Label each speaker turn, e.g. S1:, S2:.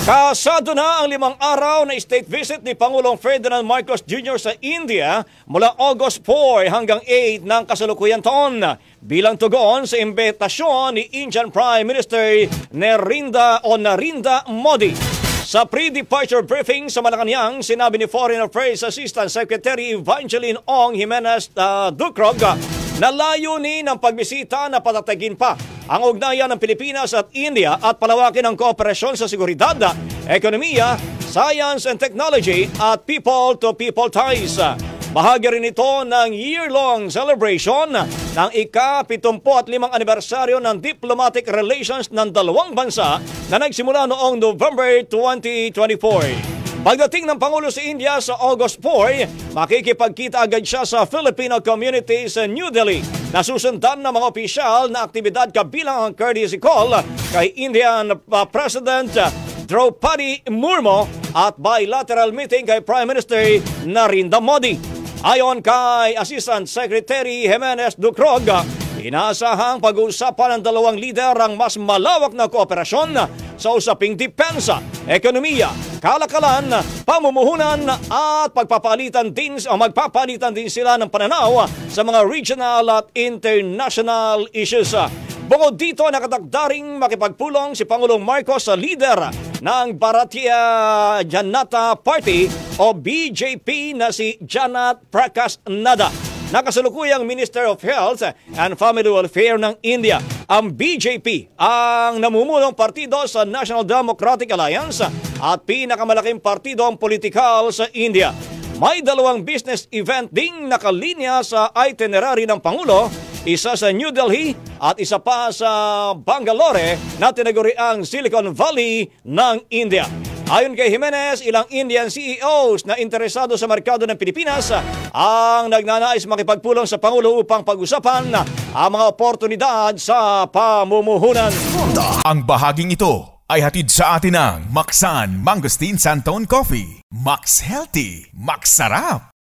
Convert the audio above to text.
S1: Kasado na ang 5 araw na state visit ni Pangulong Ferdinand Marcos Jr. sa India mula August 4 hanggang 8 ng kasalukuyang taon bilang tugon sa imbitasyon ni Indian Prime Minister Narendra Modi. Sa pre-departure briefing sa Malacanang, sinabi ni Foreign Affairs Assistant Secretary Evangeline Ong Jimenez Ducrog na layunin ng pagbisita na patatagin pa ang ugnayan ng Pilipinas at India at palawakin ang kooperasyon sa seguridad, ekonomiya, science and technology at people-to-people ties. Bahagi rin ito ng year-long celebration ng ika-75 anibersaryo ng diplomatic relations ng dalawang bansa na nagsimula noong November 2024. Pagdating ng Pangulo sa India sa August 4, makikipagkita agad siya sa Filipino community sa New Delhi. Nasusundan ng mga opisyal na aktibidad kabilang ang courtesy call kay Indian President Draupadi Murmu at bilateral meeting kay Prime Minister Narendra Modi. Ayon kay Assistant Secretary Jimenez Ducrog, inaasahang pag-uusapan ng dalawang lider ang mas malawak na kooperasyon sa usaping depensa, ekonomiya, kalakalan, pamumuhunan at magpapalitan din sila ng pananaw sa mga regional at international issues. Bukod dito, nakatagdaring makipagpulong si Pangulong Marcos sa leader ng Bharatiya Janata Party o BJP na si Janat Prakash Nada. Nakasalukuyang Minister of Health and Family Welfare ng India. Ang BJP ang namumulong partido sa National Democratic Alliance at pinakamalaking partidong politikal sa India. May 2 business event ding nakalinya sa itinerary ng Pangulo, isa sa New Delhi at isa pa sa Bangalore na tinaguriang Silicon Valley ng India. Ayon kay Jimenez, ilang Indian CEOs na interesado sa merkado ng Pilipinas ang nagnanais makipagpulong sa Pangulo upang pag-usapan ang mga oportunidad sa pamumuhunan.
S2: Ang bahaging ito ay hatid sa atin ng Maxan Mangosteen Santon Coffee. Max Healthy, Max Sarap.